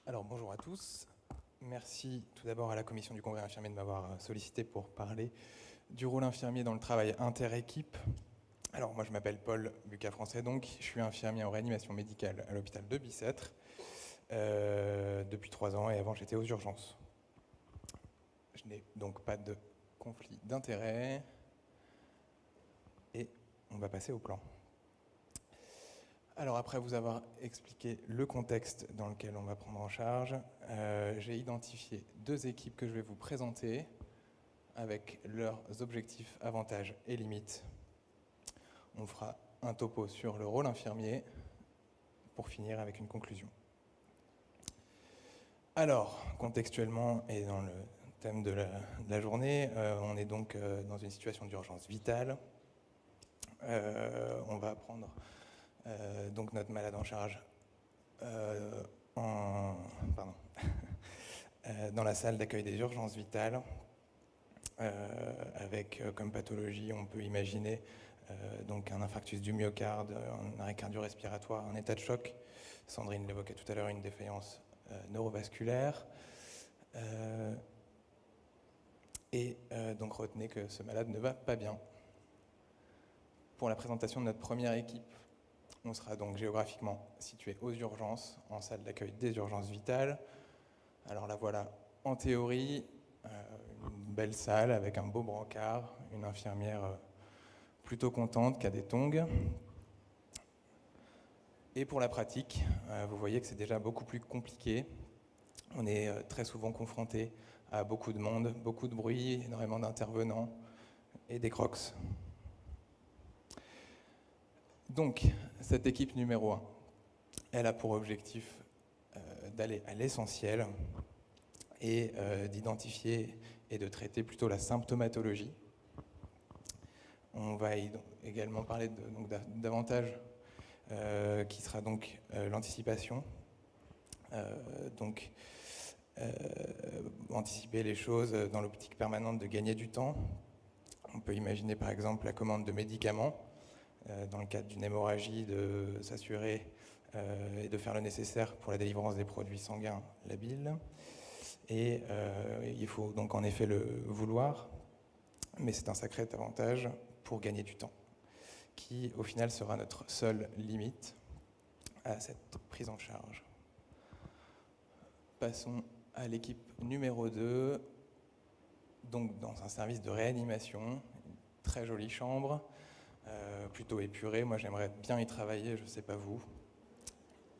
Alors bonjour à tous. Merci tout d'abord à la commission du congrès infirmier de m'avoir sollicité pour parler du rôle infirmier dans le travail inter-équipe. Alors moi je m'appelle Paul Bucca-Français, donc je suis infirmier en réanimation médicale à l'hôpital de Bicêtre depuis 3 ans et avant j'étais aux urgences. Je n'ai donc pas de conflit d'intérêts et on va passer au plan. Alors après vous avoir expliqué le contexte dans lequel on va prendre en charge, j'ai identifié 2 équipes que je vais vous présenter avec leurs objectifs, avantages et limites. On fera un topo sur le rôle infirmier pour finir avec une conclusion. Alors, contextuellement et dans le thème de la journée, on est donc dans une situation d'urgence vitale. On va prendre donc notre malade en charge dans la salle d'accueil des urgences vitales, avec comme pathologie, on peut imaginer donc un infarctus du myocarde, un arrêt cardio-respiratoire, un état de choc. Sandrine l'évoquait tout à l'heure, une défaillance neurovasculaire. Donc retenez que ce malade ne va pas bien. Pour la présentation de notre première équipe, on sera donc géographiquement situé aux urgences, en salle d'accueil des urgences vitales. Alors la voilà en théorie, une belle salle avec un beau brancard, une infirmière plutôt contente qui a des tongs. Et pour la pratique, vous voyez que c'est déjà beaucoup plus compliqué. On est très souvent confronté à beaucoup de monde, beaucoup de bruit, énormément d'intervenants et des crocs. Donc, cette équipe numéro 1, elle a pour objectif d'aller à l'essentiel et d'identifier et de traiter plutôt la symptomatologie. On va également parler davantage qui sera donc l'anticipation. Anticiper les choses dans l'optique permanente de gagner du temps. On peut imaginer par exemple la commande de médicaments, dans le cadre d'une hémorragie, de s'assurer et de faire le nécessaire pour la délivrance des produits sanguins labiles. Et il faut donc en effet le vouloir, mais c'est un sacré avantage pour gagner du temps, qui au final sera notre seule limite à cette prise en charge. Passons à l'équipe numéro 2, donc dans un service de réanimation, une très jolie chambre, plutôt épurée. Moi j'aimerais bien y travailler, je ne sais pas vous.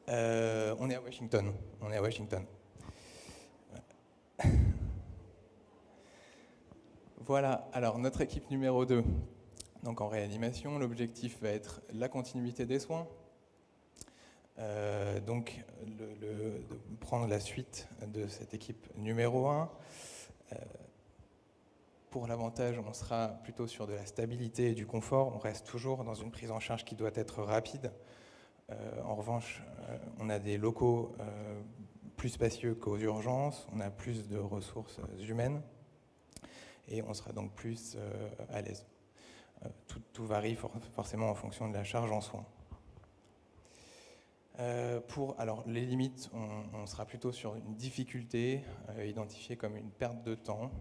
On est à Washington. Voilà, alors notre équipe numéro 2, donc en réanimation, l'objectif va être la continuité des soins. Donc de prendre la suite de cette équipe numéro 1. Pour l'avantage, on sera plutôt sur de la stabilité et du confort. On reste toujours dans une prise en charge qui doit être rapide. En revanche, on a des locaux plus spacieux qu'aux urgences, on a plus de ressources humaines et on sera donc plus à l'aise. Tout varie forcément en fonction de la charge en soins. Alors les limites, on sera plutôt sur une difficulté identifiée comme une perte de temps.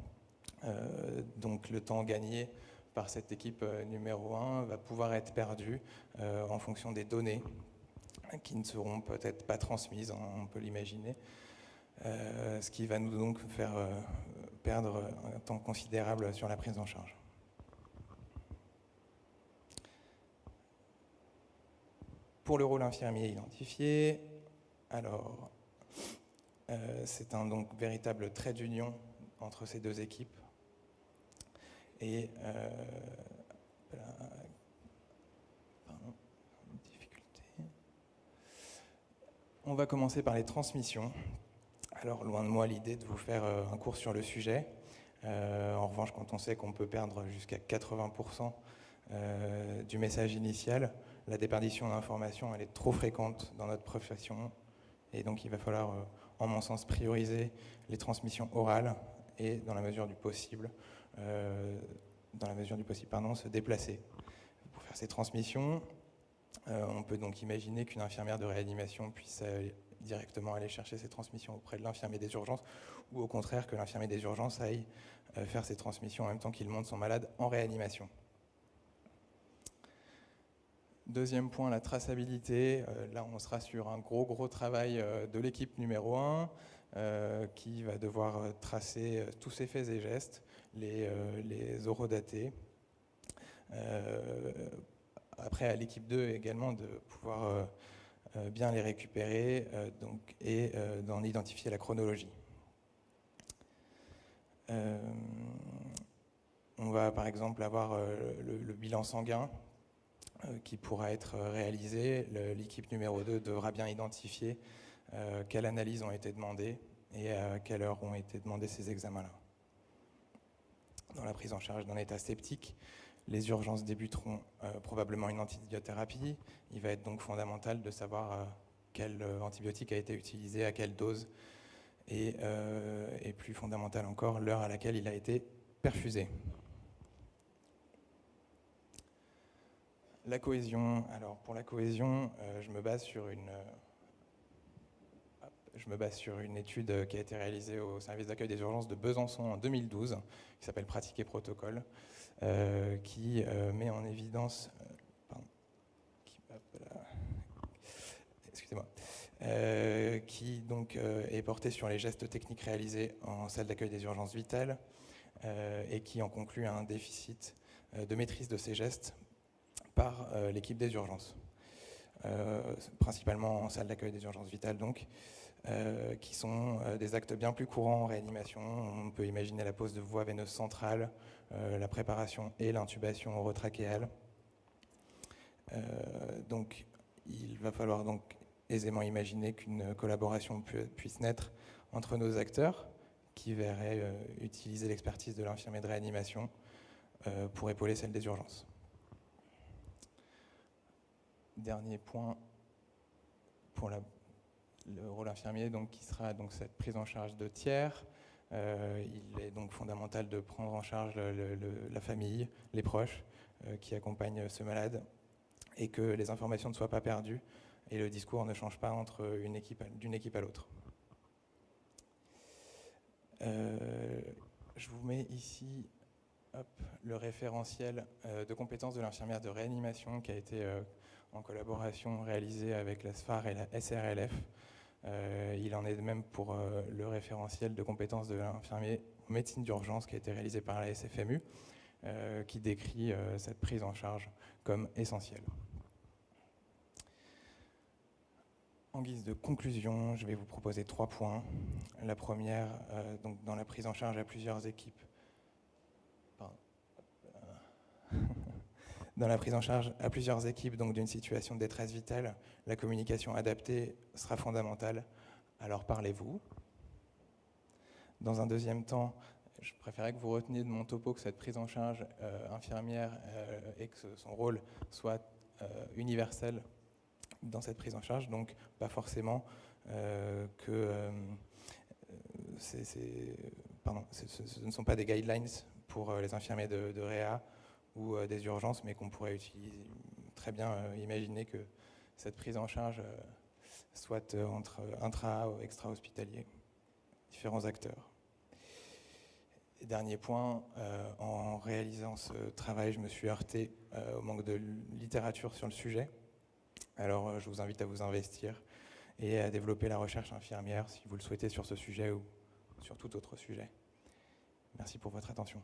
Donc le temps gagné par cette équipe numéro 1 va pouvoir être perdu en fonction des données qui ne seront peut-être pas transmises, on peut l'imaginer, ce qui va nous donc faire perdre un temps considérable sur la prise en charge. Pour le rôle infirmier identifié, alors c'est un donc véritable trait d'union entre ces 2 équipes. Et on va commencer par les transmissions. Alors loin de moi l'idée de vous faire un cours sur le sujet. En revanche, quand on sait qu'on peut perdre jusqu'à 80% du message initial, la déperdition d'informations elle est trop fréquente dans notre profession. Et donc il va falloir, en mon sens, prioriser les transmissions orales et dans la mesure du possible, se déplacer pour faire ces transmissions. On peut donc imaginer qu'une infirmière de réanimation puisse directement aller chercher ces transmissions auprès de l'infirmier des urgences, ou au contraire que l'infirmier des urgences aille faire ces transmissions en même temps qu'il monte son malade en réanimation. Deuxième point, la traçabilité. Là, on sera sur un gros travail de l'équipe numéro 1 qui va devoir tracer tous ses faits et gestes, les horodater. Après, à l'équipe 2 également de pouvoir bien les récupérer et d'en identifier la chronologie. On va par exemple avoir le bilan sanguin qui pourra être réalisé. L'équipe numéro 2 devra bien identifier quelles analyses ont été demandées et à quelle heure ont été demandés ces examens-là. Dans la prise en charge d'un état septique, les urgences débuteront probablement une antibiothérapie. Il va être donc fondamental de savoir quel antibiotique a été utilisé, à quelle dose, et plus fondamental encore, l'heure à laquelle il a été perfusé. La cohésion. Alors pour la cohésion, je me base sur une étude qui a été réalisée au service d'accueil des urgences de Besançon en 2012, qui s'appelle Pratique et protocole, qui met en évidence, qui donc est portée sur les gestes techniques réalisés en salle d'accueil des urgences vitales et qui en conclut un déficit de maîtrise de ces gestes par l'équipe des urgences, principalement en salle d'accueil des urgences vitales donc, qui sont des actes bien plus courants en réanimation. On peut imaginer la pose de voie veineuse centrale, la préparation et l'intubation orotrachéale. Donc il va falloir donc aisément imaginer qu'une collaboration puisse naître entre nos acteurs qui verraient utiliser l'expertise de l'infirmier de réanimation pour épauler celle des urgences. Dernier point pour le rôle infirmier, donc, qui sera donc cette prise en charge de tiers. Il est donc fondamental de prendre en charge la famille, les proches qui accompagnent ce malade, et que les informations ne soient pas perdues et le discours ne change pas d'une équipe à l'autre. Je vous mets ici le référentiel de compétences de l'infirmière de réanimation qui a été en collaboration réalisé avec la SFAR et la SRLF. Il en est de même pour le référentiel de compétences de l'infirmier en médecine d'urgence qui a été réalisé par la SFMU, qui décrit cette prise en charge comme essentielle. En guise de conclusion, je vais vous proposer 3 points. La première, donc dans la prise en charge à plusieurs équipes. Dans la prise en charge à plusieurs équipes donc d'une situation de détresse vitale, la communication adaptée sera fondamentale. Alors parlez-vous. Dans un deuxième temps, je préférerais que vous reteniez de mon topo que cette prise en charge infirmière et que son rôle soit universel dans cette prise en charge, donc pas forcément ce ne sont pas des guidelines pour les infirmiers de réa ou des urgences, mais qu'on pourrait très bien imaginer que cette prise en charge soit entre intra ou extra-hospitalier, différents acteurs. Et dernier point, en réalisant ce travail, je me suis heurté au manque de littérature sur le sujet. Alors je vous invite à vous investir et à développer la recherche infirmière si vous le souhaitez sur ce sujet ou sur tout autre sujet. Merci pour votre attention.